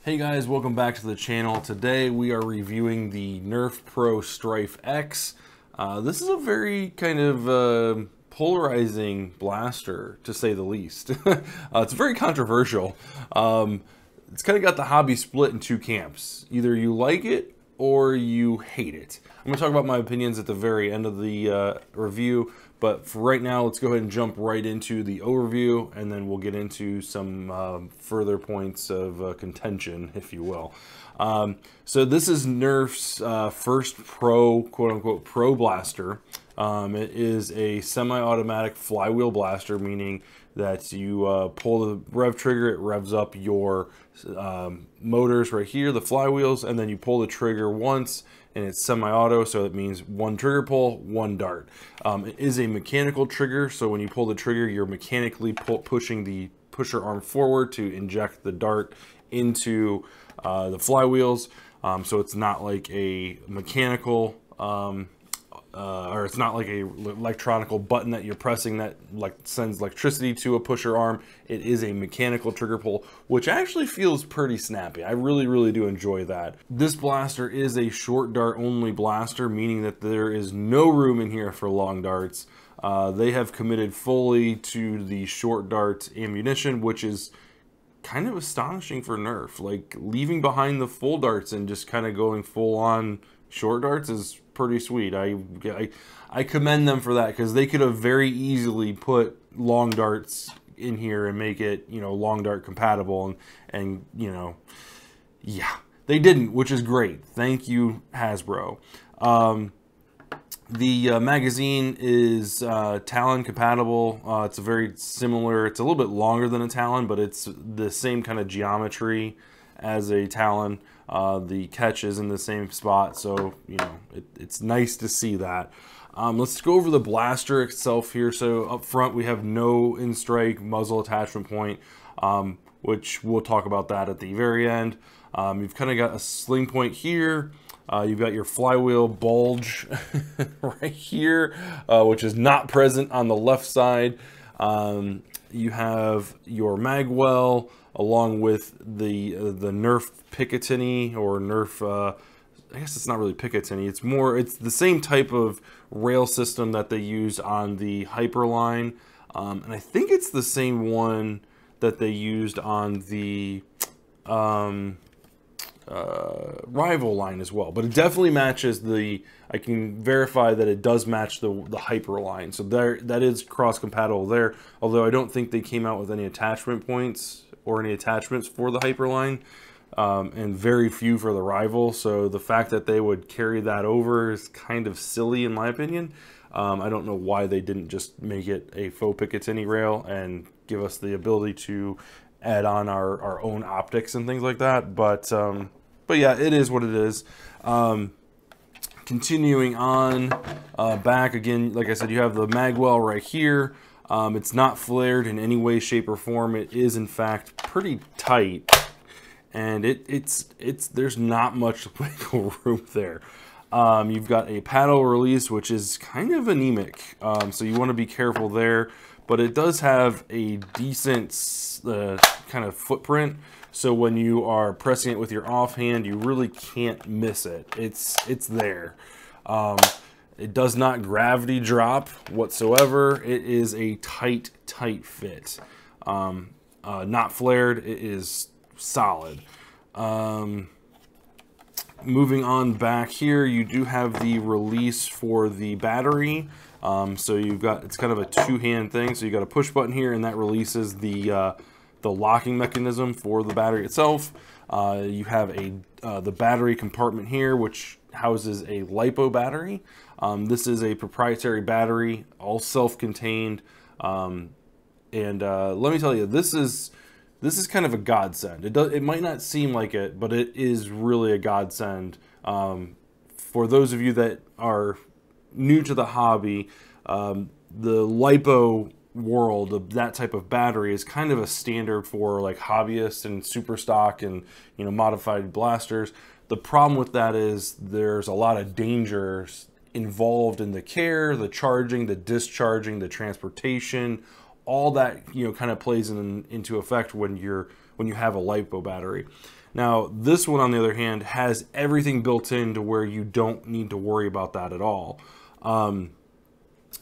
Hey guys, welcome back to the channel. Today we are reviewing the Nerf Pro Stryfe X. This is a very kind of polarizing blaster, to say the least. It's very controversial. It's kind of got the hobby split in two camps. Either you like it or you hate it. I'm going to talk about my opinions at the very end of the review, but for right now, let's go ahead and jump right into the overview, and then we'll get into some further points of contention, if you will. So this is Nerf's first pro, quote-unquote, pro blaster. It is a semi-automatic flywheel blaster, meaning that you pull the rev trigger, it revs up your motors right here, the flywheels, and then you pull the trigger once, and it's semi-auto, so it means one trigger pull, one dart. It is a mechanical trigger, so when you pull the trigger, you're mechanically pushing the pusher arm forward to inject the dart into the flywheels. So it's not like a mechanical or it's not like a electronical button that you're pressing that sends electricity to a pusher arm. It is a mechanical trigger pull, which actually feels pretty snappy. I really do enjoy that. This blaster is a short dart only blaster, meaning that there is no room in here for long darts. They have committed fully to the short dart ammunition, which is kind of astonishing for Nerf. Like, leaving behind the full darts and just kind of going full on short darts is pretty sweet. I commend them for that, because they could have very easily put long darts in here and make it, you know, long dart compatible, and you know, yeah, they didn't, which is great. Thank you, Hasbro. The magazine is Talon compatible. It's a very similar, it's a little bit longer than a Talon, but it's the same kind of geometry as a Talon. The catch is in the same spot, so you know, it's nice to see that. Let's go over the blaster itself here. So up front we have no in-strike muzzle attachment point, which we'll talk about that at the very end. You've kind of got a sling point here. You've got your flywheel bulge right here, which is not present on the left side. You have your magwell along with the Nerf Picatinny, or Nerf, I guess it's not really Picatinny. It's the same type of rail system that they used on the Hyperline, and I think it's the same one that they used on the rival line as well, but it definitely matches I can verify that it does match the Hyper line, so that is cross compatible there, although I don't think they came out with any attachment points or any attachments for the Hyper line, and very few for the rival, so the fact that they would carry that over is kind of silly in my opinion. I don't know why they didn't just make it a faux Picatinny rail and give us the ability to add on our own optics and things like that, but yeah, it is what it is. Continuing on back again, like I said, you have the magwell right here. It's not flared in any way, shape, or form. It is in fact pretty tight, and there's not much wiggle room there. You've got a paddle release, which is kind of anemic, so you want to be careful there, but it does have a decent kind of footprint, so when you are pressing it with your offhand, you really can't miss it. It's there. It does not gravity drop whatsoever. It is a tight fit. Not flared. It is solid. Moving on back here, you do have the release for the battery. So it's kind of a two-hand thing. So you got a push button here, and that releases the locking mechanism for the battery itself. You have the battery compartment here, which houses a LiPo battery. This is a proprietary battery, all self-contained, and let me tell you, this is kind of a godsend. It might not seem like it, but it is really a godsend. For those of you that are new to the hobby, the LiPo world of that type of battery is kind of a standard for like hobbyists and super stock and, you know, modified blasters. The problem with that is there's a lot of dangers involved in the care, the charging, the discharging, the transportation, all that, you know, kind of plays into effect when you have a LiPo battery. Now, this one, on the other hand, has everything built in to where you don't need to worry about that at all.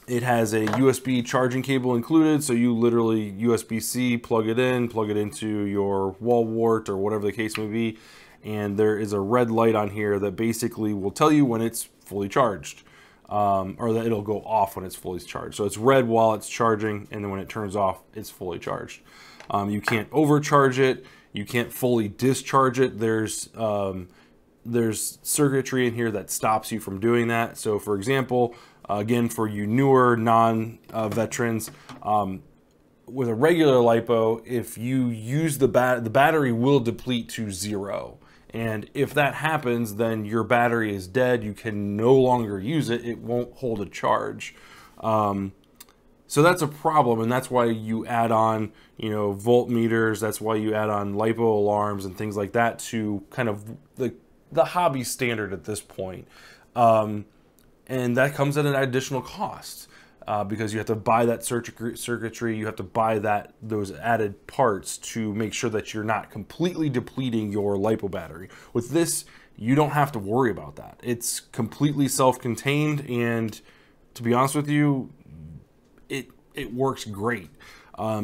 It has a USB charging cable included, so you literally USB-C, plug it into your wall wart or whatever the case may be, and there is a red light on here that basically will tell you when it's fully charged, or that it'll go off when it's fully charged. So it's red while it's charging, and then when it turns off, it's fully charged. You can't overcharge it. You can't fully discharge it. There's circuitry in here that stops you from doing that. So for example, again, for you newer non-veterans, with a regular LiPo, if you use the battery will deplete to 0. And if that happens, then your battery is dead. You can no longer use it. It won't hold a charge. So that's a problem, and that's why you add on, you know, voltmeters. That's why you add on LiPo alarms and things like that to kind of the hobby standard at this point. And that comes at an additional cost because you have to buy that circuitry. You have to buy those added parts to make sure that you're not completely depleting your LiPo battery. With this, you don't have to worry about that. It's completely self-contained, and to be honest with you, it works great.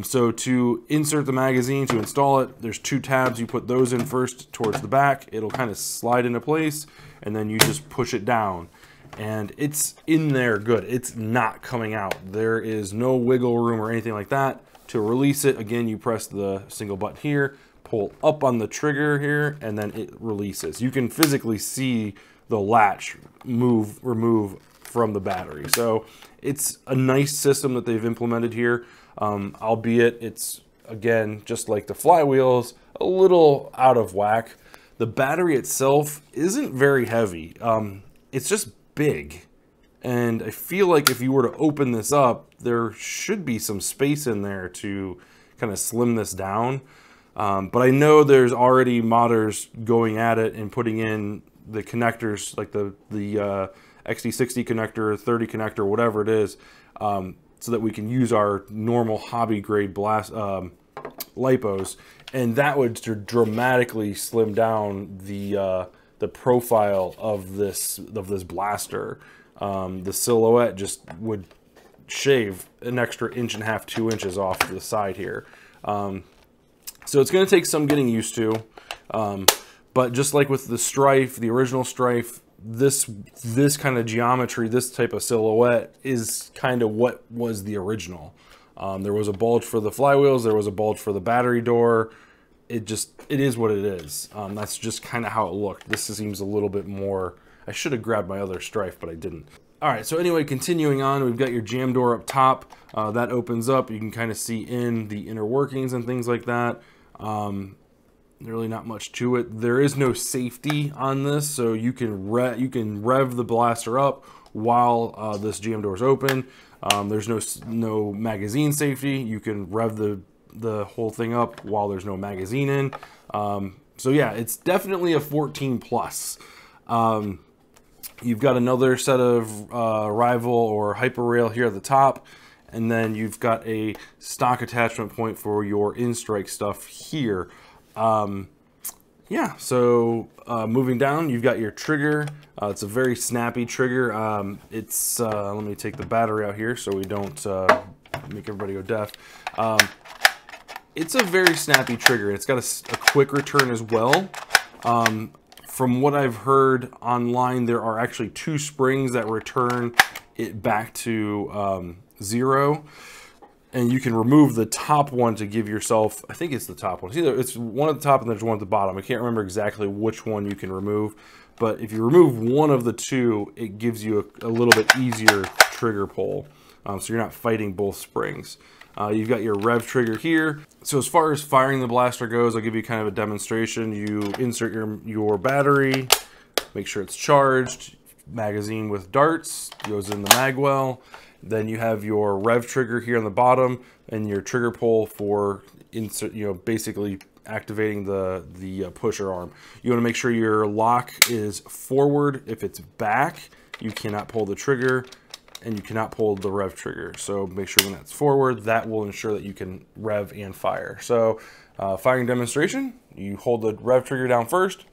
So to insert the magazine, to install it, there's 2 tabs. You put those in first towards the back. It'll kind of slide into place, and then you just push it down. And it's in there good. It's not coming out. There is no wiggle room or anything like that. To release it, again, you press the single button here, pull up on the trigger here, and then it releases. You can physically see the latch remove from the battery. So it's a nice system that they've implemented here, albeit it's, again, just like the flywheels, a little out of whack. The battery itself isn't very heavy. It's just big. And I feel like if you were to open this up, there should be some space in there to kind of slim this down. But I know there's already modders going at it and putting in the connectors, like the XD60 connector, 30 connector, whatever it is, so that we can use our normal hobby grade LiPos, and that would dramatically slim down the profile of this blaster. The silhouette just would shave an extra 1.5 to 2 inches off to the side here. So it's going to take some getting used to, but just like with the Stryfe, the original Stryfe, this kind of geometry, this type of silhouette is kind of what was the original. There was a bulge for the flywheels, there was a bulge for the battery door. It is what it is. That's just kind of how it looked. This seems a little bit more, I should have grabbed my other Stryfe, but I didn't. All right, so anyway, continuing on, we've got your jam door up top. That opens up. You can kind of see in the inner workings and things like that. Really not much to it. There is no safety on this, so you can rev the blaster up while this jam door is open. There's no magazine safety. You can rev the whole thing up while there's no magazine in. So yeah, it's definitely a 14 plus. You've got another set of rival or hyper rail here at the top, and then you've got a stock attachment point for your in-strike stuff here. Yeah, so moving down, you've got your trigger. It's a very snappy trigger. Let me take the battery out here so we don't make everybody go deaf. It's a very snappy trigger. It's got a quick return as well. From what I've heard online, there are actually 2 springs that return it back to 0. And you can remove the top one to give yourself, I think it's the top one. It's one at the top and there's one at the bottom. I can't remember exactly which one you can remove. But if you remove one of the 2, it gives you a little bit easier trigger pull. So you're not fighting both springs. You've got your rev trigger here. So as far as firing the blaster goes, I'll give you kind of a demonstration. You insert your battery, make sure it's charged, magazine with darts, goes in the mag well. Then you have your rev trigger here on the bottom and your trigger pull for insert, basically activating the pusher arm. You want to make sure your lock is forward. If it's back, you cannot pull the trigger. and you cannot pull the rev trigger. So make sure when that's forward, that will ensure that you can rev and fire. So firing demonstration, you hold the rev trigger down first,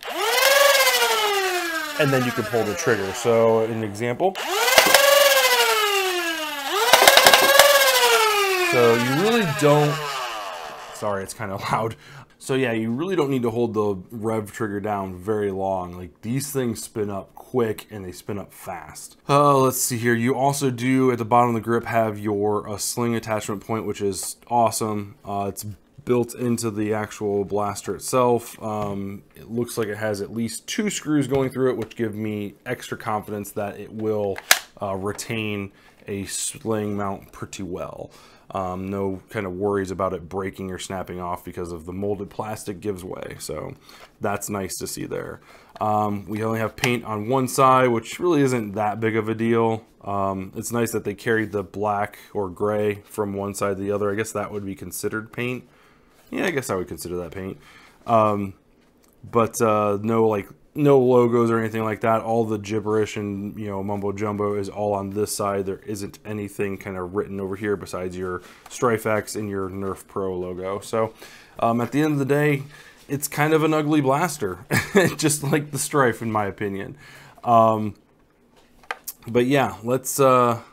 and then you can pull the trigger. So an example. So you really don't, sorry, it's kind of loud. So yeah, you really don't need to hold the rev trigger down very long. Like, these things spin up quick and they spin up fast. Let's see here. You also do, at the bottom of the grip, have your sling attachment point, which is awesome. It's built into the actual blaster itself. It looks like it has at least 2 screws going through it, which give me extra confidence that it will retain a sling mount pretty well. No kind of worries about it breaking or snapping off because of the molded plastic gives way. So that's nice to see there. We only have paint on one side, which really isn't that big of a deal. It's nice that they carried the black or gray from one side to the other. I guess that would be considered paint. Yeah, I guess I would consider that paint. But no logos or anything like that. All the gibberish and, you know, mumbo jumbo is all on this side. There isn't anything kind of written over here besides your Stryfe X and your Nerf Pro logo. So at the end of the day, it's kind of an ugly blaster, just like the Stryfe, in my opinion. But yeah, let's go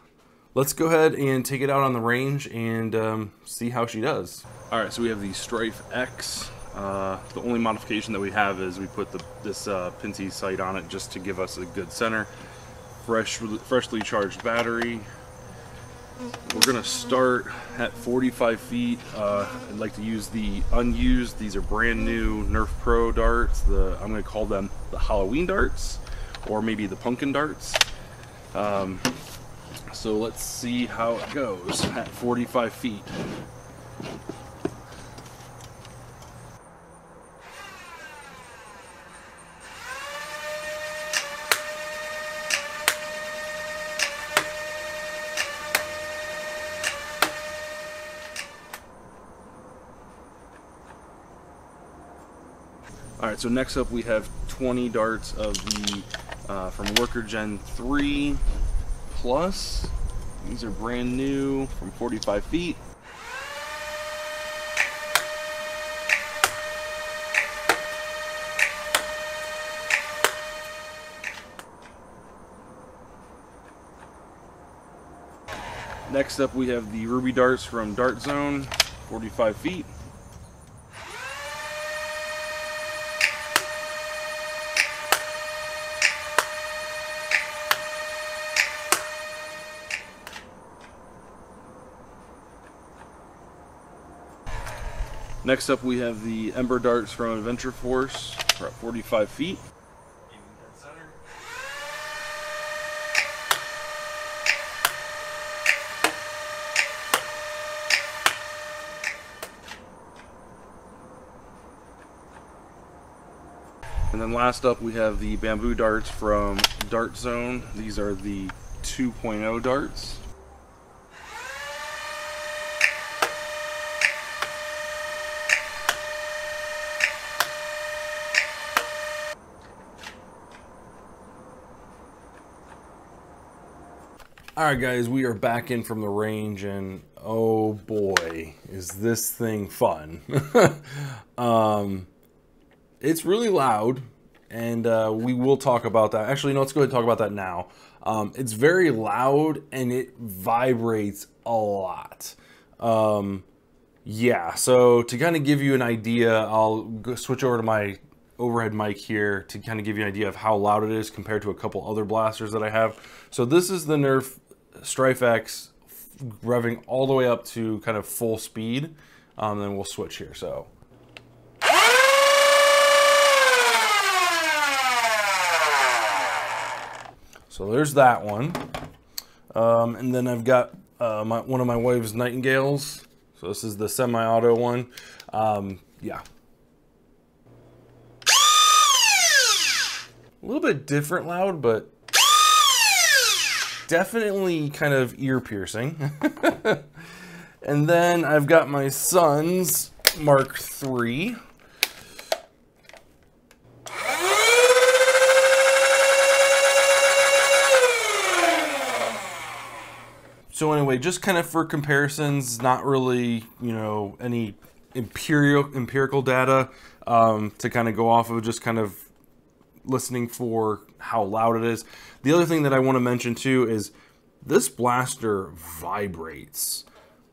ahead and take it out on the range and see how she does. All right, so we have the Stryfe X. The only modification that we have is we put this Pinty sight on it just to give us a good center. Freshly charged battery. We're gonna start at 45 feet. I'd like to use the unused. These are brand new Nerf Pro darts. I'm gonna call them the Halloween darts, or maybe the pumpkin darts. So let's see how it goes at 45 feet. Alright, so next up we have 20 darts of the from Worker Gen 3 Plus. These are brand new from 45 feet. Next up we have the Ruby darts from Dart Zone, 45 feet. Next up we have the Ember darts from Adventure Force, for 45 feet. And then last up we have the bamboo darts from Dart Zone. These are the 2.0 darts. Alright guys, we are back in from the range, and oh boy, is this thing fun. It's really loud, and we will talk about that. Actually, no, let's go ahead and talk about that now. It's very loud, and it vibrates a lot. Yeah, so to kind of give you an idea, I'll go switch over to my overhead mic here to kind of give you an idea of how loud it is compared to a couple other blasters that I have. So this is the Nerf Stryfe X revving all the way up to kind of full speed. Then we'll switch here. So there's that one. And then I've got one of my wife's Nightingales. So this is the semi-auto one. Yeah. A little bit different loud, but definitely kind of ear-piercing. And then I've got my son's Mark III. So anyway, just kind of for comparisons, not really, you know, any empirical data to kind of go off of, just kind of listening for how loud it is. The other thing that I want to mention too is this blaster vibrates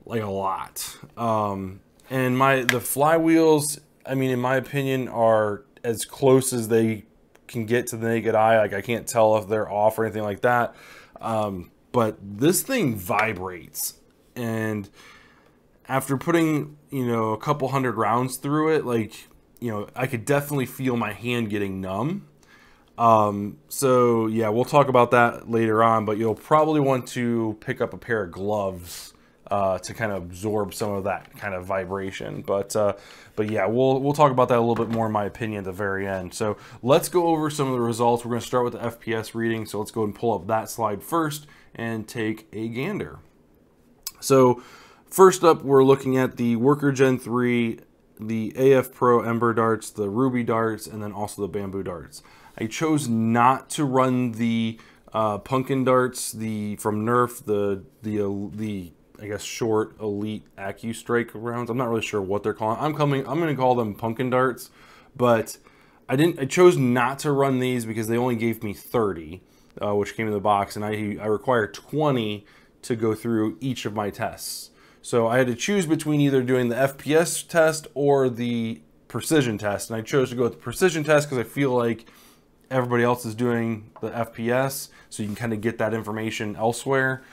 like a lot. And the flywheels, I mean, in my opinion, are as close as they can get to the naked eye. Like I can't tell if they're off or anything like that. But this thing vibrates, and after putting, you know, a couple hundred rounds through it, like, you know, I could definitely feel my hand getting numb. So yeah, we'll talk about that later on, but you'll probably want to pick up a pair of gloves to kind of absorb some of that kind of vibration. But yeah, we'll talk about that a little bit more, in my opinion, at the very end. So let's go over some of the results. We're going to start with the FPS reading. So let's go and pull up that slide first and take a gander. So first up, we're looking at the Worker Gen 3, the AF Pro Ember darts, the Ruby darts, and then also the Bamboo darts. I chose not to run the pumpkin darts, from Nerf, the I guess short elite AccuStrike rounds. I'm not really sure what they're calling. I'm going to call them pumpkin darts, but I chose not to run these because they only gave me 30, which came in the box, and I require 20 to go through each of my tests. So I had to choose between either doing the FPS test or the precision test, and I chose to go with the precision test because I feel like everybody else is doing the FPS, so you can kind of get that information elsewhere.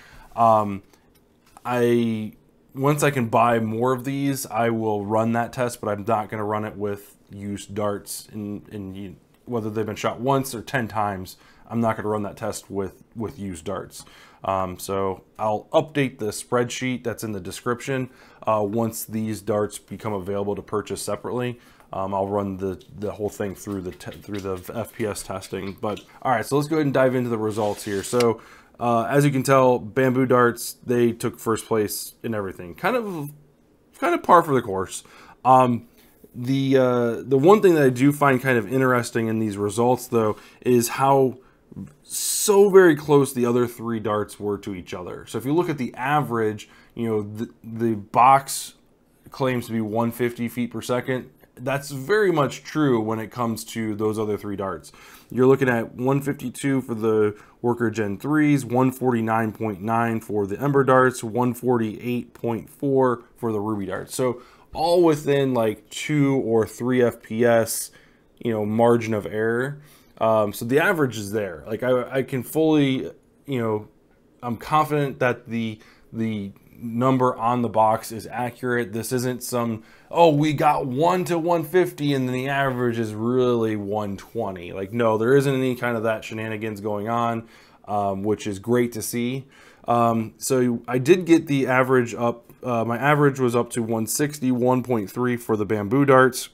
Once I can buy more of these, I will run that test, but I'm not going to run it with used darts, in whether they've been shot once or 10 times. I'm not going to run that test with used darts. So I'll update the spreadsheet that's in the description once these darts become available to purchase separately. I'll run the whole thing through the FPS testing. But all right, so let's go ahead and dive into the results here. So as you can tell, Bamboo darts, they took first place in everything. Kind of par for the course. The one thing that I do find kind of interesting in these results, though, is how so very close the other three darts were to each other. So if you look at the average, you know, the box claims to be 150 feet per second. That's very much true when it comes to those other three darts. You're looking at 152 for the Worker Gen 3s, 149.9 for the Ember darts, 148.4 for the Ruby darts. So all within like 2 or 3 FPS, you know, margin of error. So the average is there. Like I can fully, you know, I'm confident that the number on the box is accurate. This isn't some, oh, we got 1 to 150 and then the average is really 120. Like, no, there isn't any kind of that shenanigans going on, which is great to see. So I did get the average up. My average was up to 161.3 for the Bamboo darts,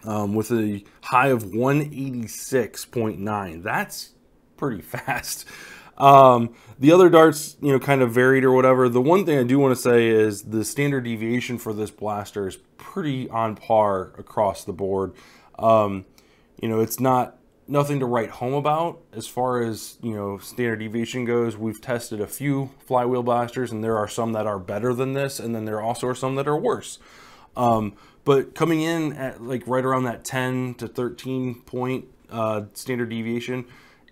with a high of 186.9. That's pretty fast. The other darts, you know, kind of varied or whatever. The one thing I do want to say is the standard deviation for this blaster is pretty on par across the board. You know, it's nothing to write home about as far as, you know, standard deviation goes. We've tested a few flywheel blasters, and there are some that are better than this, and then there also are some that are worse. But coming in at like right around that 10 to 13 point standard deviation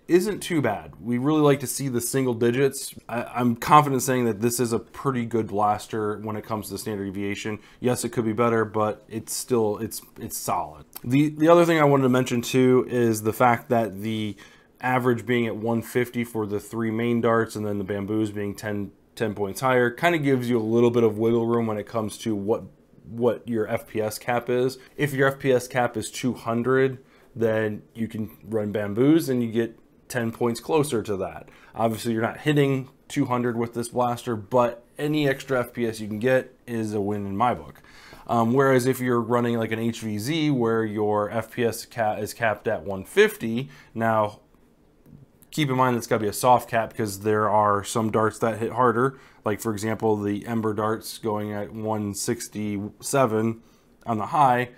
isn't too bad. We really like to see the single digits. I'm confident saying that this is a pretty good blaster when it comes to the standard deviation. Yes, it could be better, but it's still, it's solid. The other thing I wanted to mention too is the fact that the average being at 150 for the 3 main darts and then the Bamboos being 10 points higher kind of gives you a little bit of wiggle room when it comes to what your FPS cap is. If your FPS cap is 200, then you can run Bamboos and you get 10 points closer to that. Obviously, you're not hitting 200 with this blaster, but any extra FPS you can get is a win in my book. Whereas if you're running like an HVZ where your FPS cap is capped at 150, now keep in mind that's got to be a soft cap because there are some darts that hit harder. Like for example, the Ember darts going at 167 on the high.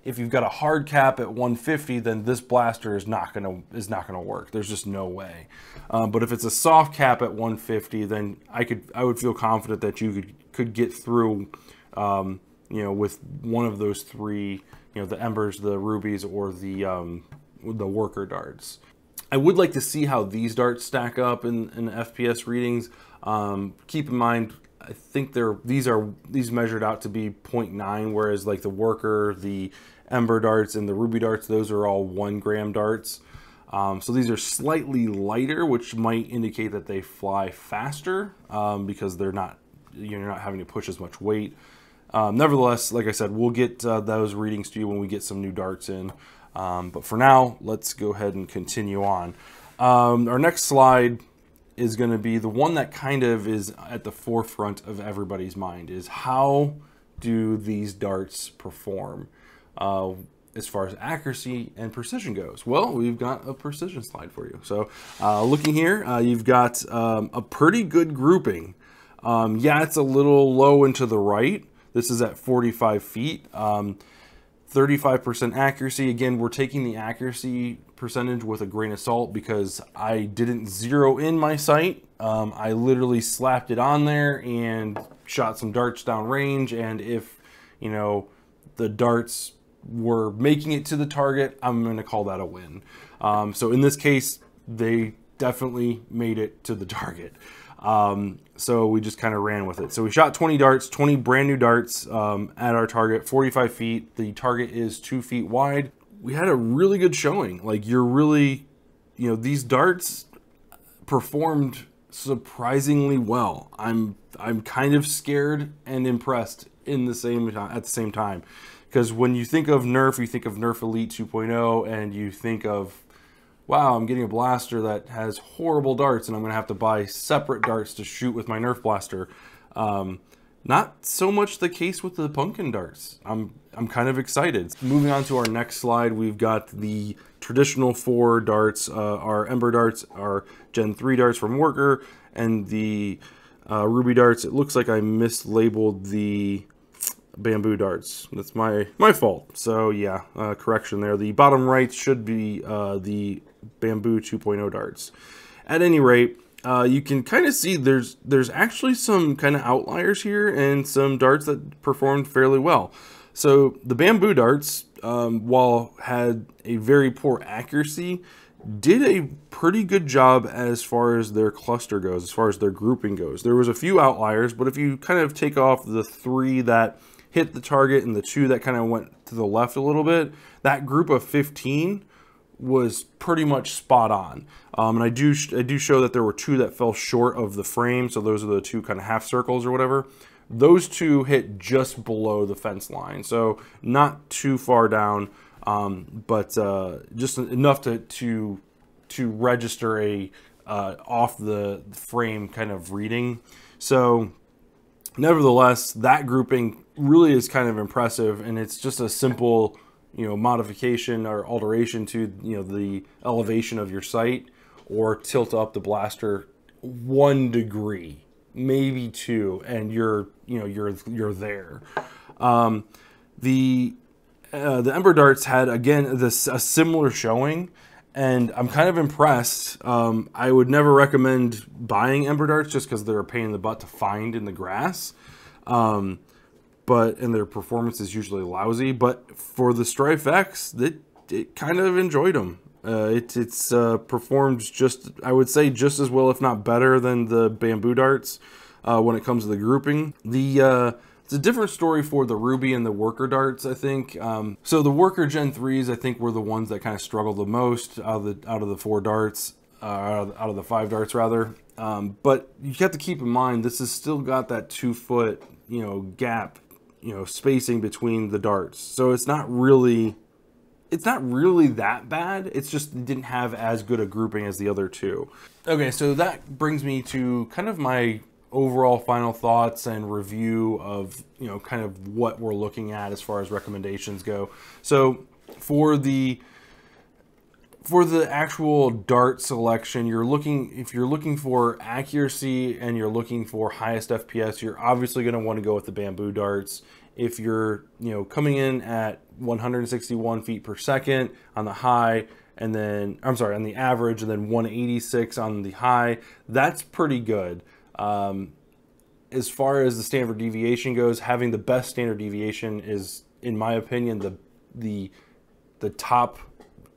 if you've got a hard cap at 150, then this blaster is not gonna work. There's just no way. But if it's a soft cap at 150, then I would feel confident that you could get through, you know, with one of those three, you know, the embers, the rubies, or the worker darts. I would like to see how these darts stack up in FPS readings. Keep in mind, I think these measured out to be 0.9, whereas like the worker, the ember darts, and the ruby darts, those are all 1 gram darts. So these are slightly lighter, which might indicate that they fly faster because you're not having to push as much weight. Nevertheless, like I said, we'll get those readings to you when we get some new darts in. But for now, let's go ahead and continue on. Our next slide is going to be the one that kind of is at the forefront of everybody's mind, is how do these darts perform as far as accuracy and precision goes? Well, we've got a precision slide for you. So looking here, you've got a pretty good grouping. Yeah, it's a little low and to the right. This is at 45 feet. 35% accuracy. Again, we're taking the accuracy percentage with a grain of salt because I didn't zero in my sight. I literally slapped it on there and shot some darts down range. And if, you know, the darts were making it to the target, I'm going to call that a win. So in this case, they definitely made it to the target. So we just kind of ran with it. So we shot 20 darts, 20 brand new darts at our target, 45 feet. The target is 2 feet wide. We had a really good showing. Like, you're really, you know, these darts performed surprisingly well. I'm kind of scared and impressed at the same time. Because when you think of Nerf, you think of Nerf Elite 2.0, and you think of, wow, I'm getting a blaster that has horrible darts and I'm gonna have to buy separate darts to shoot with my Nerf blaster. Not so much the case with the pumpkin darts. I'm kind of excited. Moving on to our next slide, we've got the traditional 4 darts, our ember darts, our Gen 3 darts from Worker, and the ruby darts. It looks like I mislabeled the bamboo darts. That's my fault. So yeah, correction there. The bottom right should be the bamboo 2.0 darts. At any rate, you can kind of see there's actually some kind of outliers here and some darts that performed fairly well. So the bamboo darts, while had a very poor accuracy, did a pretty good job as far as their cluster goes, as far as their grouping goes. There was a few outliers, but if you kind of take off the 3 that hit the target and the 2 that kind of went to the left a little bit, that group of 15 was pretty much spot on. And I do show that there were 2 that fell short of the frame, so those are the 2 kind of half circles or whatever. Those 2 hit just below the fence line, so not too far down, but just enough to register a off the frame kind of reading. So nevertheless, that grouping really is kind of impressive, and it's just a simple, you know, modification or alteration to, you know, the elevation of your sight, or tilt up the blaster 1 degree, maybe 2, and you're there. The ember darts had, again, a similar showing, and I'm kind of impressed. I would never recommend buying ember darts just because they're a pain in the butt to find in the grass. And their performance is usually lousy. But for the Stryfe X, it kind of enjoyed them. It's performed just, I would say, just as well, if not better, than the bamboo darts when it comes to the grouping. It's a different story for the ruby and the worker darts, I think. So the worker Gen 3s, I think, were the ones that kind of struggled the most out of the 4 darts, out of the 5 darts rather. But you have to keep in mind, this has still got that 2 foot, you know, gap, you know, spacing between the darts. So it's not really that bad. It's just it didn't have as good a grouping as the other 2. Okay, so that brings me to kind of my overall final thoughts and review of, you know, kind of what we're looking at as far as recommendations go. So for the actual dart selection, if you're looking for accuracy and you're looking for highest FPS, you're obviously going to want to go with the bamboo darts. If you're, you know, coming in at, 161 feet per second on the high, and then, I'm sorry, on the average, and then 186 on the high. That's pretty good. As far as the standard deviation goes, having the best standard deviation is, in my opinion, the top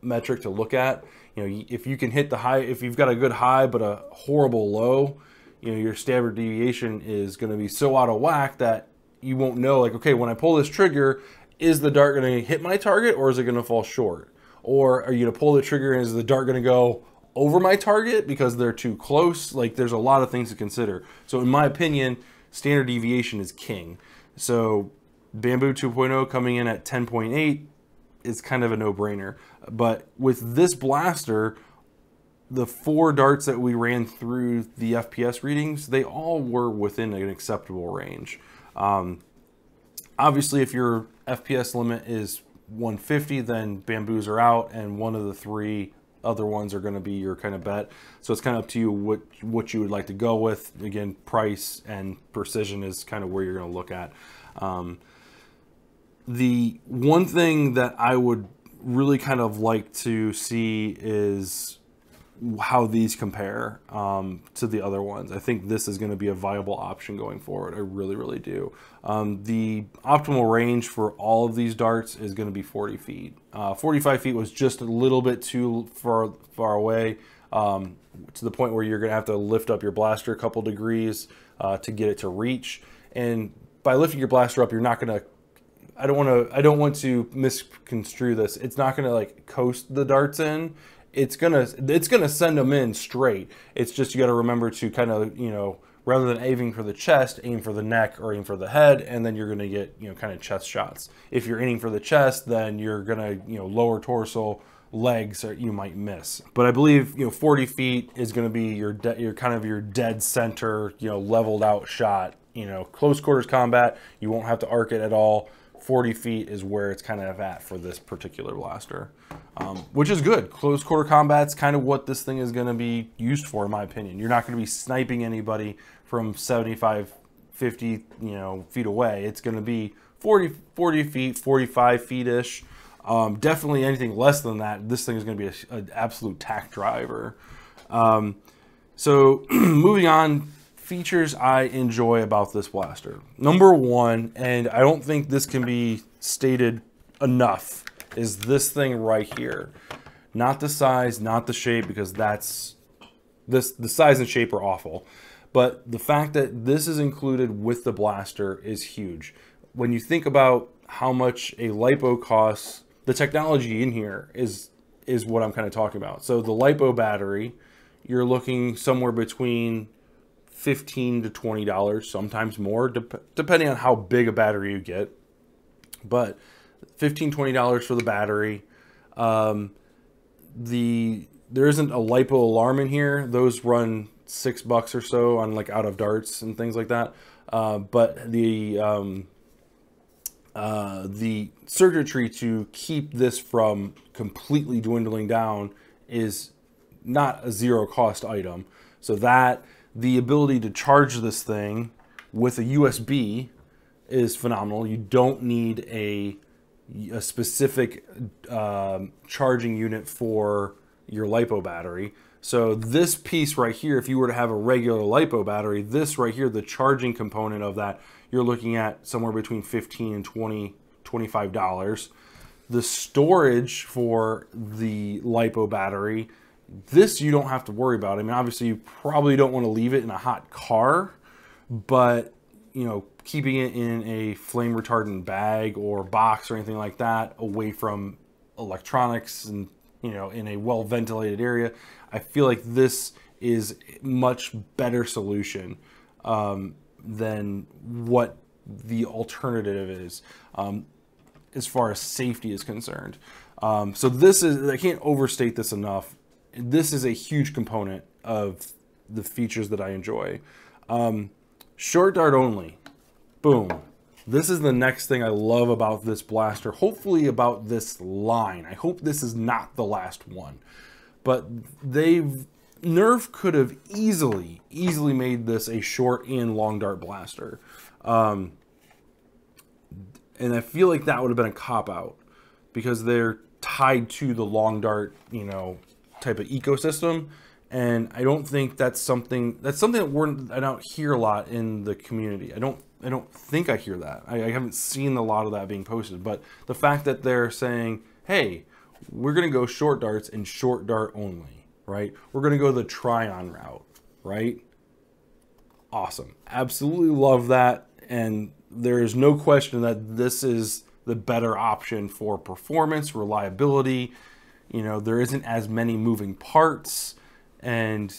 metric to look at. You know, if you can hit the high, if you've got a good high but a horrible low, you know, your standard deviation is going to be so out of whack that you won't know, like, okay, when I pull this trigger, is the dart going to hit my target or is it going to fall short? Or are you going to pull the trigger and is the dart going to go over my target because they're too close? Like, there's a lot of things to consider. So in my opinion, standard deviation is king. So Bamboo 2.0 coming in at 10.8 is kind of a no-brainer. But with this blaster, the 4 darts that we ran through the FPS readings, they all were within an acceptable range. Obviously, if your FPS limit is 150, then Bamboos are out, and one of the 3 other ones are going to be your kind of bet. So it's kind of up to you what you would like to go with. Again, price and precision is kind of where you're going to look at. The one thing that I would really kind of like to see is how these compare to the other ones. I think this is going to be a viable option going forward. I really, really do. The optimal range for all of these darts is going to be 40 feet. 45 feet was just a little bit too far away, to the point where you're going to have to lift up your blaster a couple degrees to get it to reach. And by lifting your blaster up, you're not going to, I don't want to misconstrue this. It's not going to like coast the darts in. It's gonna send them in straight. It's just, you got to remember to kind of, you know, rather than aiming for the chest, aim for the neck or aim for the head, and then you're gonna get, you know, kind of chest shots. If you're aiming for the chest, then you're gonna, you know, lower torso, legs, or you might miss. But I believe, you know, 40 feet is gonna be your kind of your dead center, you know, leveled out shot. You know, close quarters combat, you won't have to arc it at all. 40 feet is where it's kind of at for this particular blaster, which is good. Close quarter combat's kind of what this thing is going to be used for, in my opinion. You're not going to be sniping anybody from 75, 50, you know, feet away. It's going to be 40 feet, 45 feet-ish. Definitely anything less than that, this thing is going to be an absolute tack driver. So moving on, features I enjoy about this blaster. Number one, and I don't think this can be stated enough, is this thing right here. Not the size, not the shape, because that's the size and shape are awful. But the fact that this is included with the blaster is huge. When you think about how much a LiPo costs, the technology in here is what I'm kind of talking about. So the LiPo battery, you're looking somewhere between $15 to $20, sometimes more, depending on how big a battery you get. But $15, $20 for the battery. There isn't a LiPo alarm in here. Those run $6 or so on like out of darts and things like that. But the circuitry to keep this from completely dwindling down is not a zero cost item. So that the ability to charge this thing with a USB is phenomenal. You don't need a specific charging unit for your LiPo battery. So this piece right here, if you were to have a regular LiPo battery, this right here, the charging component of that, you're looking at somewhere between $15 and $25. The storage for the LiPo battery, this you don't have to worry about. I mean, obviously you probably don't want to leave it in a hot car, but you know, keeping it in a flame retardant bag or box or anything like that, away from electronics and, you know, in a well ventilated area, I feel like this is a much better solution than what the alternative is, as far as safety is concerned. So this is, I can't overstate this enough. This is a huge component of the features that I enjoy. Short dart only. Boom. This is the next thing I love about this blaster. Hopefully about this line. I hope this is not the last one. But Nerf could have easily made this a short and long dart blaster. And I feel like that would have been a cop-out. because they're tied to the long dart, you know, type of ecosystem. And I don't think that's something that I don't hear a lot in the community. I don't think I hear that. I haven't seen a lot of that being posted. But the fact that they're saying, hey, we're going to go short darts and short dart only, right? We're going to go the try-on route, right? Awesome. Absolutely love that. And there is no question that this is the better option for performance, reliability. You know, there isn't as many moving parts, and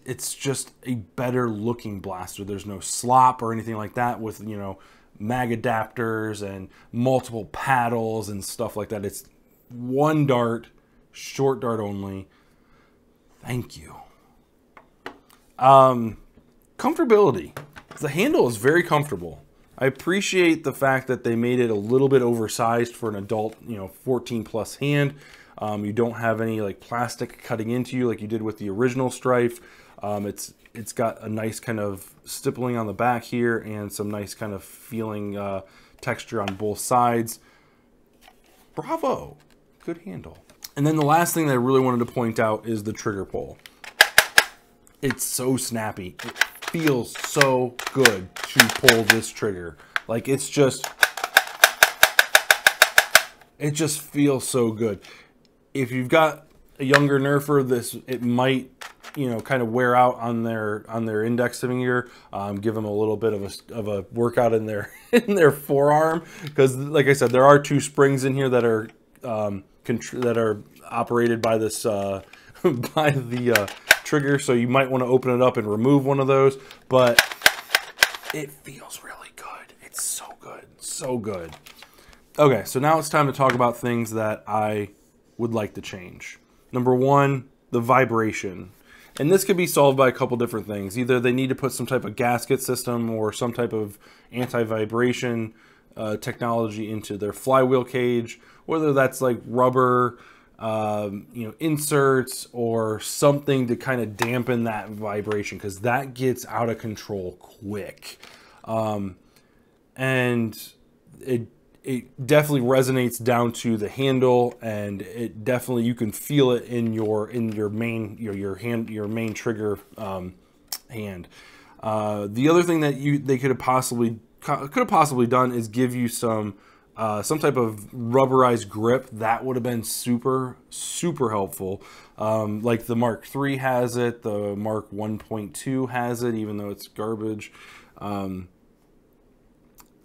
it's just a better looking blaster. There's no slop or anything like that with, you know, mag adapters and multiple paddles and stuff like that. It's one dart, short dart only. Thank you. Comfortability. The handle is very comfortable. I appreciate the fact that they made it a little bit oversized for an adult, you know, 14 plus hand. You don't have any like plastic cutting into you like you did with the original Stryfe. It's got a nice kind of stippling on the back here and some nice kind of feeling texture on both sides. Bravo, good handle. And then the last thing that I really wanted to point out is the trigger pull. It's so snappy. It feels so good to pull this trigger. Like it just feels so good. If you've got a younger Nerfer, it might, you know, kind of wear out on their index finger. Give them a little bit of a workout in their in their forearm, because like I said, there are two springs in here that are operated by this by the trigger, so you might want to open it up and remove one of those. But it feels really good. It's so good, so good. Okay, so now it's time to talk about things that I would like to change. Number one, the vibration. And this could be solved by a couple different things. Either they need to put some type of gasket system or some type of anti-vibration technology into their flywheel cage, whether that's like rubber, you know, inserts or something to kind of dampen that vibration, because that gets out of control quick. And it definitely resonates down to the handle, and it definitely, you can feel it in your main trigger hand. The other thing that they could have possibly done is give you some type of rubberized grip. That would have been super helpful. Like the Mark III has it, the Mark 1.2 has it, even though it's garbage.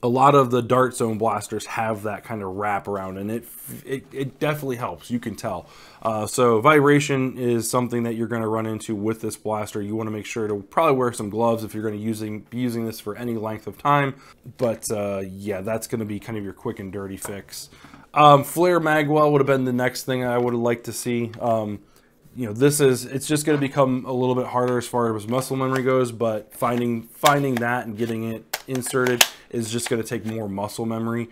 A lot of the Dart Zone blasters have that kind of wrap around, and it definitely helps. You can tell. So vibration is something that you're going to run into with this blaster. You want to make sure to probably wear some gloves if you're going to be using this for any length of time. But yeah, that's going to be kind of your quick and dirty fix. Flare magwell would have been the next thing I would have liked to see. You know, it's just going to become a little bit harder as far as muscle memory goes, but finding that and getting it inserted is just going to take more muscle memory.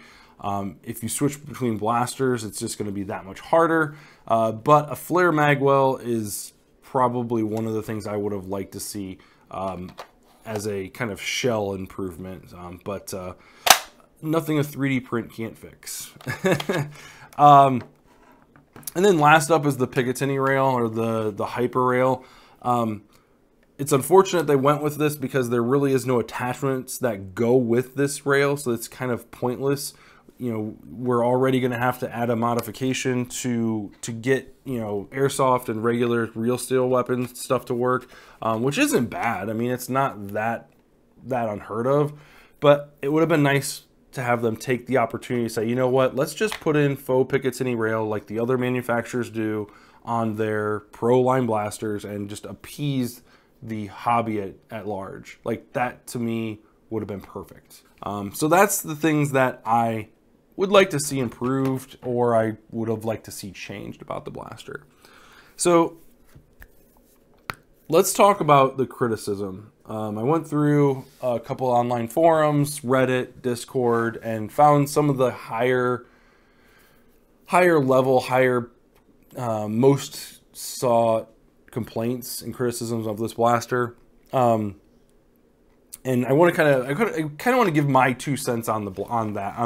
If you switch between blasters, it's just going to be that much harder. But a flare magwell is probably one of the things I would have liked to see as a kind of shell improvement. But nothing a 3D print can't fix. And then last up is the Picatinny rail, or the Hyper rail. It's unfortunate they went with this because there really is no attachments that go with this rail, so it's kind of pointless. You know, we're already going to have to add a modification to get, you know, airsoft and regular real steel weapons stuff to work, which isn't bad. I mean, it's not that unheard of, but it would have been nice to have them take the opportunity to say, you know what, let's just put in faux Picatinny rail like the other manufacturers do on their pro line blasters and just appease the hobby at large. Like, that to me would have been perfect. So that's the things that I would like to see improved, or I would have liked to see changed about the blaster. So let's talk about the criticism. I went through a couple online forums, Reddit, Discord, and found some of the higher level, most sought complaints and criticisms of this blaster. And I want to kind of want to give my 2 cents on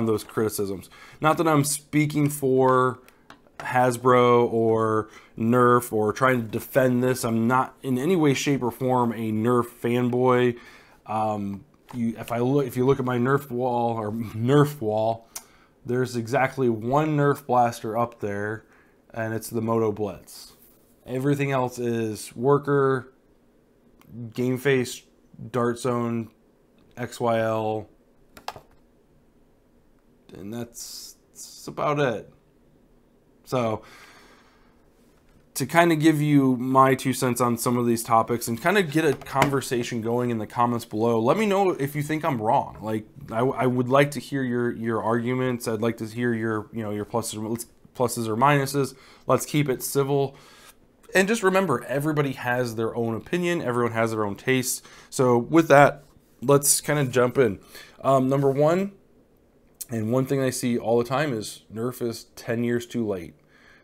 those criticisms. Not that I'm speaking for Hasbro or Nerf or trying to defend this. I'm not in any way, shape, or form a Nerf fanboy. If you look at my Nerf wall, there's exactly one Nerf blaster up there, and it's the Moto Blitz. Everything else is Worker, Game Face, Dart Zone, XYL, and that's about it. So, to kind of give you my 2 cents on some of these topics and kind of get a conversation going in the comments below, let me know if you think I'm wrong. Like, I would like to hear your arguments. I'd like to hear your pluses or minuses. Let's keep it civil. And just remember, everybody has their own opinion. Everyone has their own taste. So with that, let's kind of jump in. Number one, and one thing I see all the time is Nerf is 10 years too late.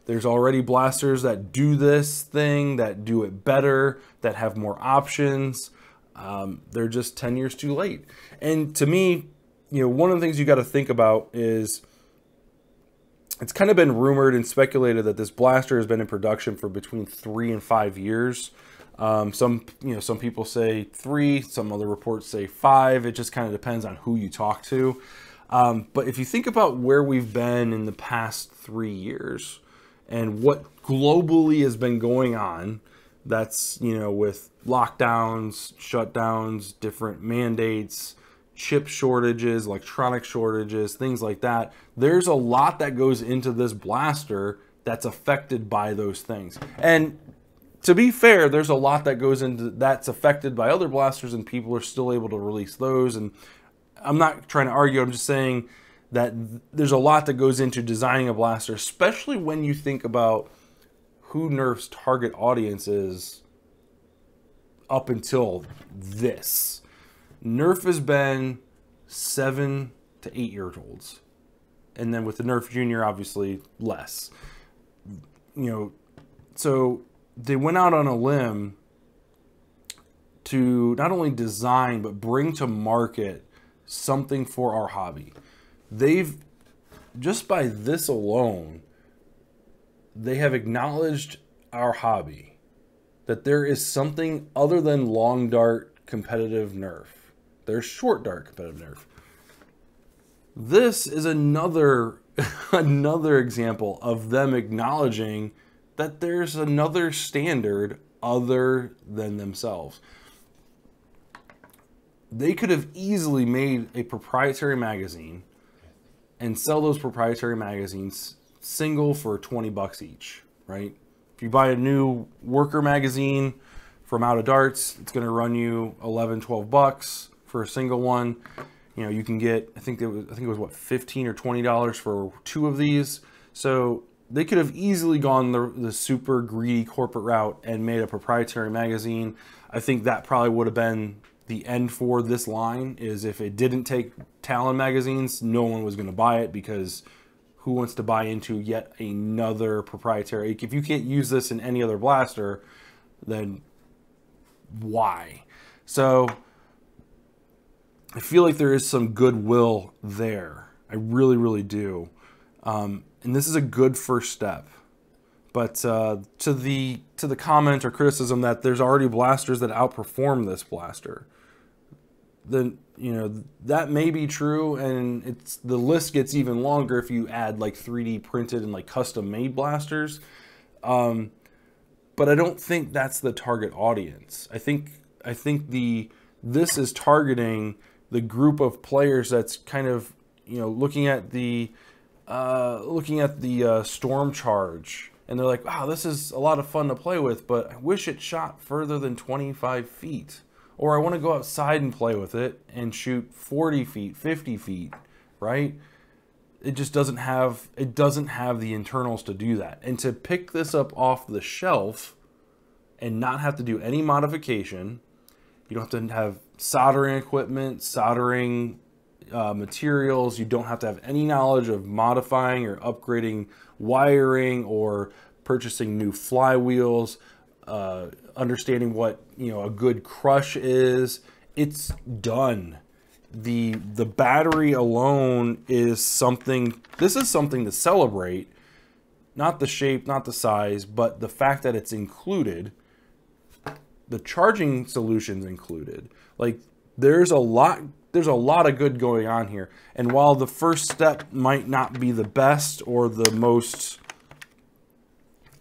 There's already blasters that do this thing, that do it better, that have more options. They're just 10 years too late. And to me, one of the things you got to think about is, it's kind of been rumored and speculated that this blaster has been in production for between 3 and 5 years. Some people say 3, some other reports say 5. It just kind of depends on who you talk to. But if you think about where we've been in the past 3 years and what globally has been going on, that's, with lockdowns, shutdowns, different mandates, chip shortages, electronic shortages, things like that. There's a lot that goes into this blaster that's affected by those things. And to be fair, there's a lot that goes into that's affected by other blasters, and people are still able to release those. And I'm not trying to argue, I'm just saying that there's a lot that goes into designing a blaster, especially when you think about who Nerf's target audience is up until this. Nerf has been 7 to 8 years olds. And then with the Nerf Junior, obviously less. So they went out on a limb to not only design, but bring to market something for our hobby. They've, just by this alone, they have acknowledged our hobby, that there is something other than long dart competitive Nerf. There's short dart competitive Nerf. This is another example of them acknowledging that there's another standard other than themselves. They could have easily made a proprietary magazine and sell those proprietary magazines single for 20 bucks each, right? If you buy a new Worker magazine from Out of Darts, it's going to run you 11, 12 bucks for a single one. You can get, I think it was what, $15 or $20 for 2 of these. So they could have easily gone the super greedy corporate route and made a proprietary magazine. I think that probably would have been the end for this line, is if it didn't take Talon magazines, no one was going to buy it, because who wants to buy into yet another proprietary? If you can't use this in any other blaster, then why? So I feel like there is some goodwill there. I really, really do. And this is a good first step. But to the comment or criticism that there's already blasters that outperform this blaster, then that may be true, and the list gets even longer if you add like 3D printed and like custom made blasters. But I don't think that's the target audience. I think this is targeting the group of players that's kind of looking at the Storm Charge, and they're like, wow, this is a lot of fun to play with, but I wish it shot further than 25 feet. Or I want to go outside and play with it and shoot 40 feet, 50 feet, right? It just doesn't have the internals to do that. And to pick this up off the shelf and not have to do any modification, you don't have to have soldering equipment, soldering materials. You don't have to have any knowledge of modifying or upgrading wiring or purchasing new flywheels, understanding what a good crush is. it's done. The battery alone is something, this is something to celebrate. Not the shape, not the size, but the fact that it's included. The charging solution's included. Like, there's a lot of good going on here. And while the first step might not be the best or the most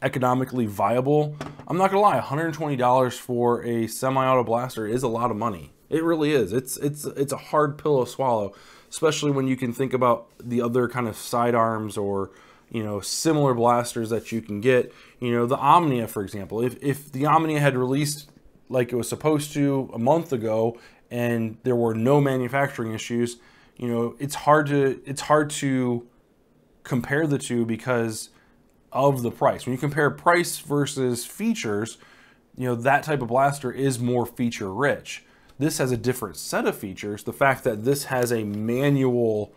economically viable, I'm not gonna lie, $120 for a semi-auto blaster is a lot of money. It really is. It's a hard pill to swallow, especially when you can think about the other kind of sidearms or, you know, similar blasters that you can get. You know, the Omnia, for example. If the Omnia had released like it was supposed to a month ago and there were no manufacturing issues, you know, it's hard to compare the two because of the price. When you compare price versus features, you know, that type of blaster is more feature rich. This has a different set of features. The fact that this has a manual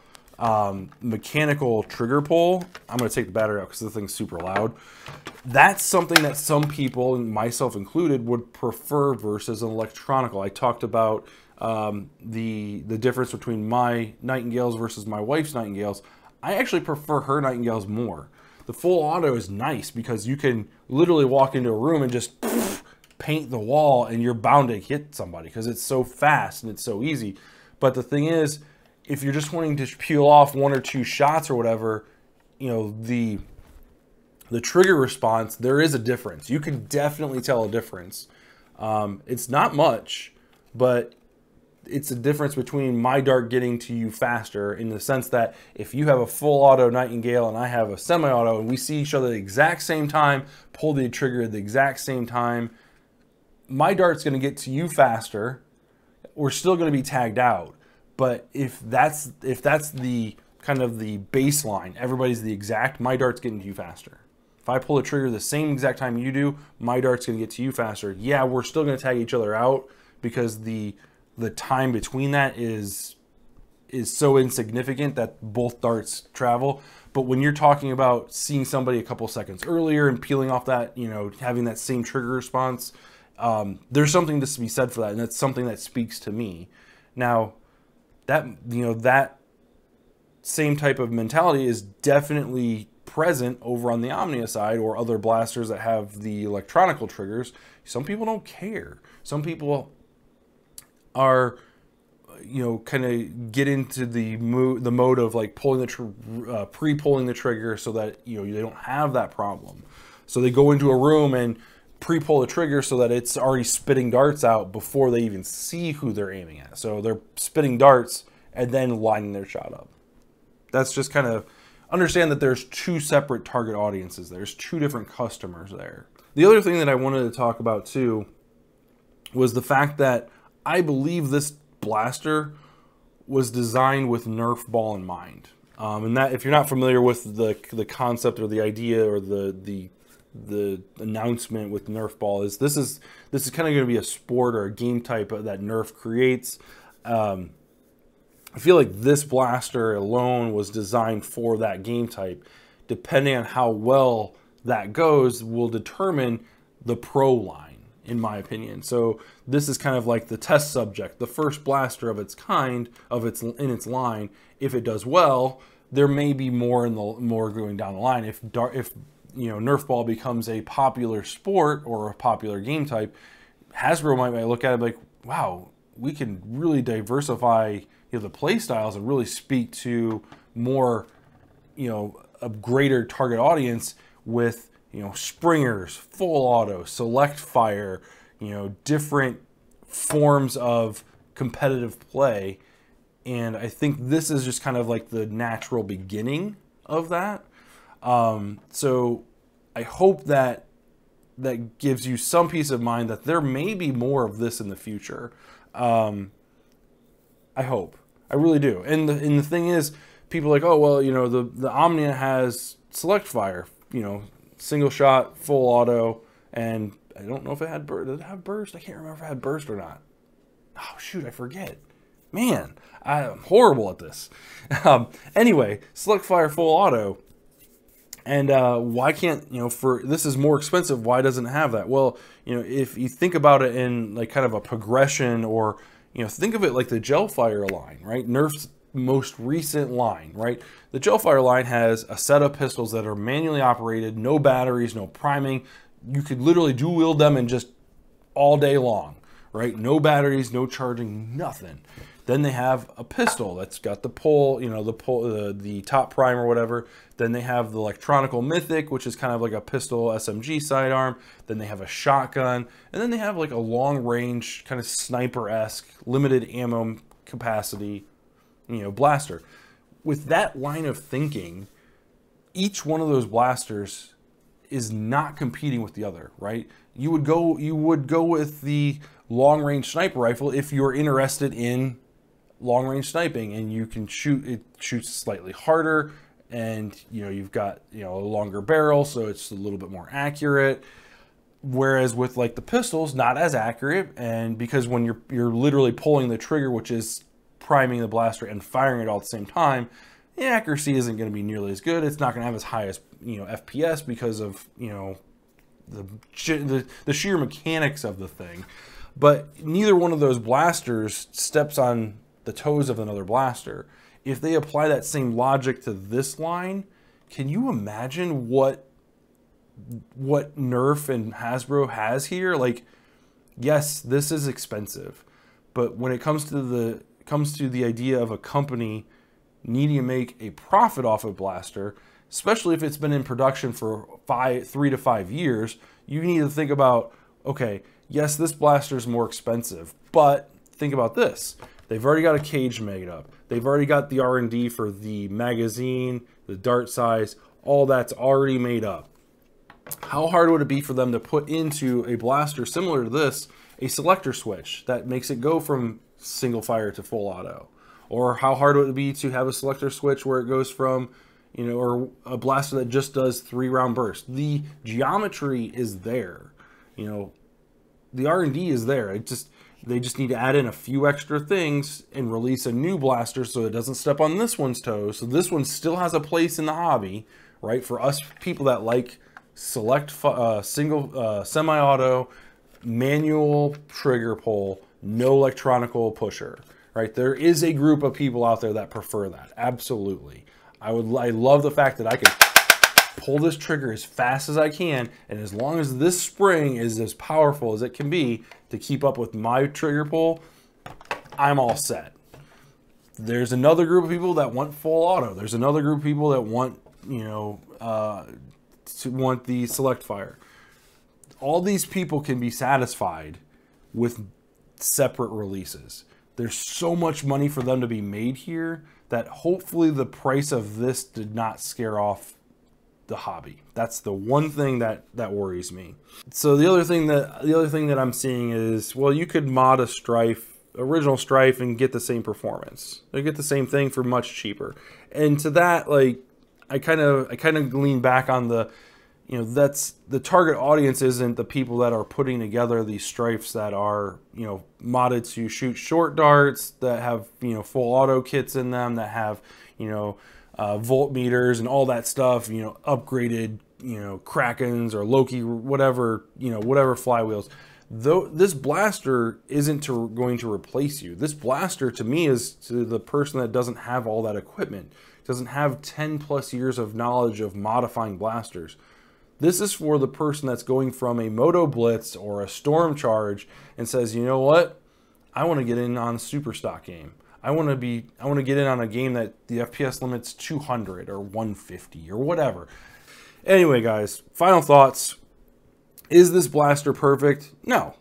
mechanical trigger pull, I'm going to take the battery out because the thing's super loud. That's something that some people, and myself included, would prefer versus an electronical. I talked about the difference between my Nightingales versus my wife's Nightingales. I actually prefer her Nightingales more. The full auto is nice because you can literally walk into a room and just paint the wall and you're bound to hit somebody because it's so fast and it's so easy. But the thing is, if you're just wanting to peel off one or two shots or whatever, you know, the trigger response, there is a difference. You can definitely tell a difference. It's not much, but it's a difference between my dart getting to you faster, in the sense that if you have a full auto Nightingale and I have a semi-auto and we see each other at the exact same time, pull the trigger at the exact same time, my dart's going to get to you faster. We're still going to be tagged out. But if that's the kind of the baseline, everybody's the exact, my dart's getting to you faster. If I pull the trigger the same exact time you do, my dart's going to get to you faster. Yeah, we're still going to tag each other out because the time between that is so insignificant that both darts travel. But when you're talking about seeing somebody a couple seconds earlier and peeling off that, you know, having that same trigger response, there's something to be said for that, and that's something that speaks to me. Now, that, you know, that same type of mentality is definitely present over on the Omnia side or other blasters that have the electronical triggers. Some people don't care. Some people are, you know, kind of get into the mode of like pulling the pre-pulling the trigger so that, you know, they don't have that problem. So they go into a room and pre-pull the trigger so that it's already spitting darts out before they even see who they're aiming at. So they're spitting darts and then lining their shot up. That's just kind of understand that there's two separate target audiences. There's two different customers there. The other thing that I wanted to talk about too was the fact that I believe this blaster was designed with Nerf ball in mind. And that, if you're not familiar with the concept or the idea or the announcement with Nerf ball, is this is kind of going to be a sport or a game type that Nerf creates. I feel like this blaster alone was designed for that game type. Depending on how well that goes will determine the pro line, in my opinion. So this is kind of like the test subject, the first blaster of its kind, in its line. If it does well, there may be more going down the line. If you know, Nerf ball becomes a popular sport or a popular game type, Hasbro might look at it like, wow, we can really diversify, you know, the play styles and really speak to more, you know, a greater target audience with, you know, springers, full auto, select fire, you know, different forms of competitive play. And I think this is just kind of like the natural beginning of that. So I hope that gives you some peace of mind that there may be more of this in the future. I hope. I really do. And the thing is, people are like, oh, well, you know, the Omnia has select fire, you know, single shot, full auto, and I don't know if it had burst. Did it have burst? I can't remember if it had burst or not. Oh, shoot, I forget. Man, I'm horrible at this. Anyway, select fire, full auto. And why can't, you know, for this is more expensive, why doesn't it have that? Well, you know, if you think about it in like kind of a progression or, You know, think of it like the Gelfire line, right? Nerf's most recent line, right? The Gelfire line has a set of pistols that are manually operated, no batteries, no priming. You could literally dual wield them and just all day long, right? No batteries, no charging, nothing. Then they have a pistol that's got the pull, you know, the top prime or whatever. Then they have the Electronical Mythic, which is kind of like a pistol SMG sidearm. Then they have a shotgun, and then they have like a long range kind of sniper-esque, limited ammo capacity, you know, blaster. With that line of thinking, each one of those blasters is not competing with the other, right? You would go with the long range sniper rifle if you're interested in long range sniping, and you can shoot, it shoots slightly harder, and you know, you've got, you know, a longer barrel, so it's a little bit more accurate. Whereas with like the pistols, not as accurate, and because when you're literally pulling the trigger, which is priming the blaster and firing it all at the same time, the accuracy isn't going to be nearly as good. It's not going to have as high as, you know, FPS because of, you know, the sheer mechanics of the thing. But neither one of those blasters steps on the toes of another blaster. If they apply that same logic to this line, can you imagine what Nerf and Hasbro has here? Like, yes, this is expensive, but when it comes to the idea of a company needing to make a profit off a blaster, especially if it's been in production for 3 to 5 years, you need to think about, okay, yes, this blaster is more expensive, but think about this. They've already got a cage made up. They've already got the R&D for the magazine, the dart size, all that's already made up. How hard would it be for them to put into a blaster similar to this a selector switch that makes it go from single fire to full auto? Or how hard would it be to have a selector switch where it goes from, you know, or a blaster that just does 3-round bursts? The geometry is there, you know, the R&D is there. They just need to add in a few extra things and release a new blaster so it doesn't step on this one's toes. So this one still has a place in the hobby, right? For us people that like select single semi-auto, manual trigger pull, no electronical pusher, right? There is a group of people out there that prefer that. Absolutely. I love the fact that I can pull this trigger as fast as I can, and as long as this spring is as powerful as it can be to keep up with my trigger pull, I'm all set. There's another group of people that want full auto. There's another group of people that want, you know, want the select fire. All these people can be satisfied with separate releases. There's so much money for them to be made here that hopefully the price of this did not scare off the hobby. That's the one thing that worries me. So the other thing that I'm seeing is, well, you could mod a original Stryfe and get the same performance. You get the same thing for much cheaper. And to that, like, I kind of lean back on the, you know, that's the target audience isn't the people that are putting together these Stryfes that are, you know, modded to shoot short darts, that have, you know, full auto kits in them, that have, you know, voltmeters and all that stuff, you know, upgraded, you know, Krakens or Loki, whatever, you know, whatever flywheels. Though this blaster isn't going to replace you. This blaster to me is to the person that doesn't have all that equipment, doesn't have 10+ years of knowledge of modifying blasters. This is for the person that's going from a Moto Blitz or a Storm Charge and says, you know what, I want to get in on a super stock game. I want to get in on a game that the FPS limit's 200 or 150 or whatever. Anyway, guys, final thoughts. Is this blaster perfect? No.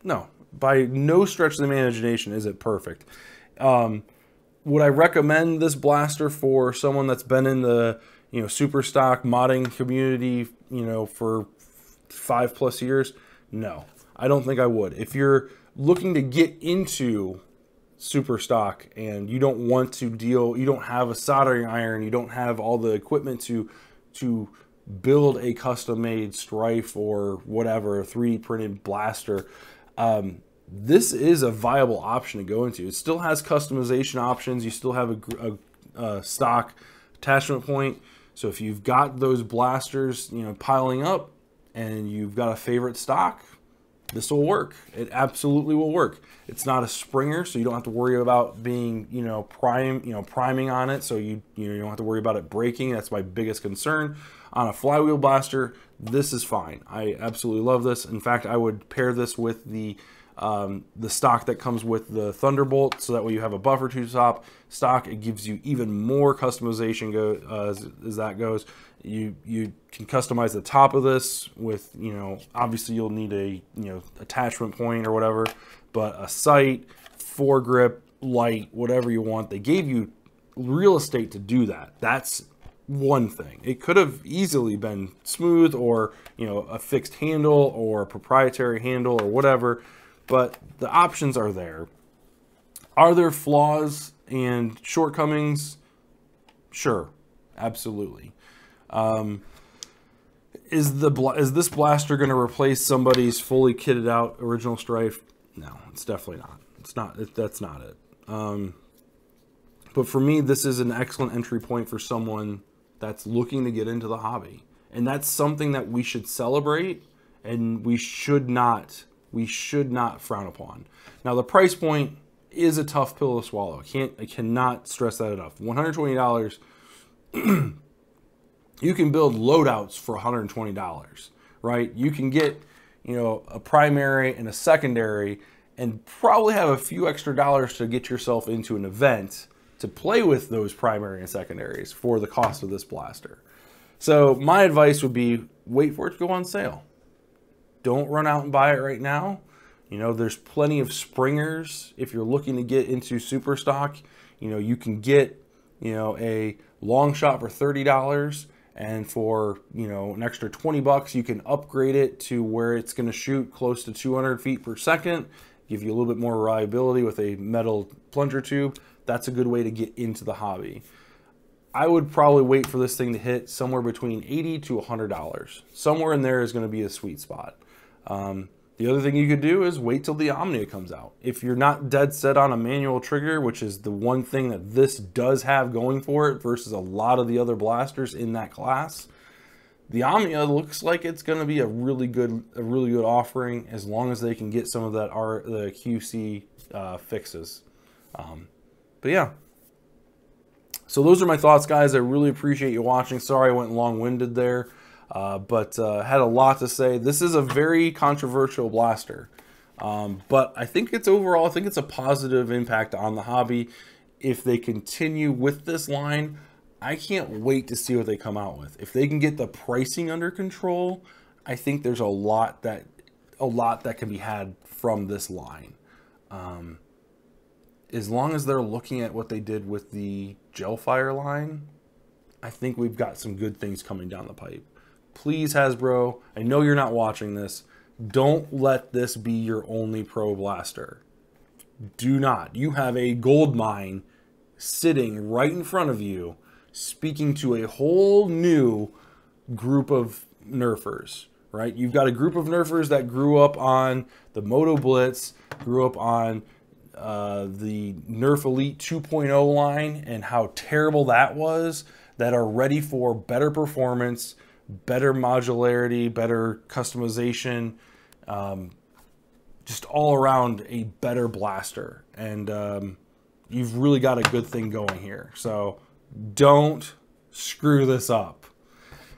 No. By no stretch of the imagination is it perfect. Would I recommend this blaster for someone that's been in the, you know, super stock modding community, you know, for 5+ years? No. I don't think I would. If you're looking to get into super stock and you don't want to deal, you don't have a soldering iron, you don't have all the equipment to build a custom made Stryfe or whatever 3D printed blaster, this is a viable option to go into. It still has customization options. You still have a stock attachment point. So if you've got those blasters, you know, piling up and you've got a favorite stock, this will work. It absolutely will work. It's not a Springer, so you don't have to worry about being, priming on it. So you don't have to worry about it breaking. That's my biggest concern. On a flywheel blaster, this is fine. I absolutely love this. In fact, I would pair this with the stock that comes with the Thunderbolt, so that way you have a buffer tube top stock. It gives you even more customization as that goes. You can customize the top of this with, obviously you'll need a attachment point or whatever, but a sight, foregrip, light, whatever you want. They gave you real estate to do that. That's one thing. It could have easily been smooth, or a fixed handle or a proprietary handle or whatever, but the options are there. Are there flaws and shortcomings? Sure, absolutely. Is this blaster going to replace somebody's fully kitted out original Stryfe? No, it's definitely not. It's not. That's not it. But for me, this is an excellent entry point for someone that's looking to get into the hobby, and that's something that we should celebrate, and we should not frown upon. Now, the price point is a tough pill to swallow. I cannot stress that enough. $120. You can build loadouts for $120, right? You can get, a primary and a secondary, and probably have a few extra dollars to get yourself into an event to play with those primary and secondaries for the cost of this blaster. So my advice would be, wait for it to go on sale. Don't run out and buy it right now. There's plenty of Springers. If you're looking to get into super stock, you can get, a long shot for $30. And for, an extra $20, you can upgrade it to where it's going to shoot close to 200 feet per second, give you a little bit more reliability with a metal plunger tube. That's a good way to get into the hobby. I would probably wait for this thing to hit somewhere between $80 to $100. Somewhere in there is going to be a sweet spot. The other thing you could do is wait till the Omnia comes out. If you're not dead set on a manual trigger, which is the one thing that this does have going for it versus a lot of the other blasters in that class, the Omnia looks like it's going to be a really good offering, as long as they can get some of the QC fixes. But yeah. So those are my thoughts, guys. I really appreciate you watching. Sorry I went long-winded there. But had a lot to say. This is a very controversial blaster, but I think it's a positive impact on the hobby. If they continue with this line, I can't wait to see what they come out with. If they can get the pricing under control, I think there's a lot that can be had from this line. As long as they're looking at what they did with the Gelfire line, I think we've got some good things coming down the pipe. Please, Hasbro, I know you're not watching this. Don't let this be your only pro blaster. Do not. You have a gold mine sitting right in front of you, speaking to a whole new group of Nerfers, right? You've got a group of Nerfers that grew up on the Moto Blitz, grew up on the Nerf Elite 2.0 line and how terrible that was, that are ready for better performance, better modularity, better customization, just all around a better blaster. And you've really got a good thing going here. So don't screw this up.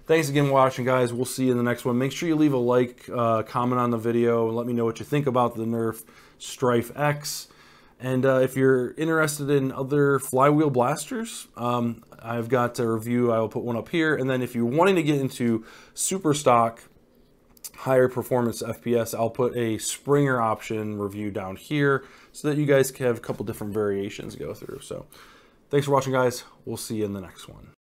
Thanks again for watching, guys. We'll see you in the next one. Make sure you leave a like, comment on the video, and let me know what you think about the Nerf Stryfe X. And if you're interested in other flywheel blasters, I've got a review. I will put one up here. And then if you're wanting to get into super stock, higher performance FPS, I'll put a Springer option review down here so that you guys can have a couple different variations to go through. So thanks for watching, guys. We'll see you in the next one.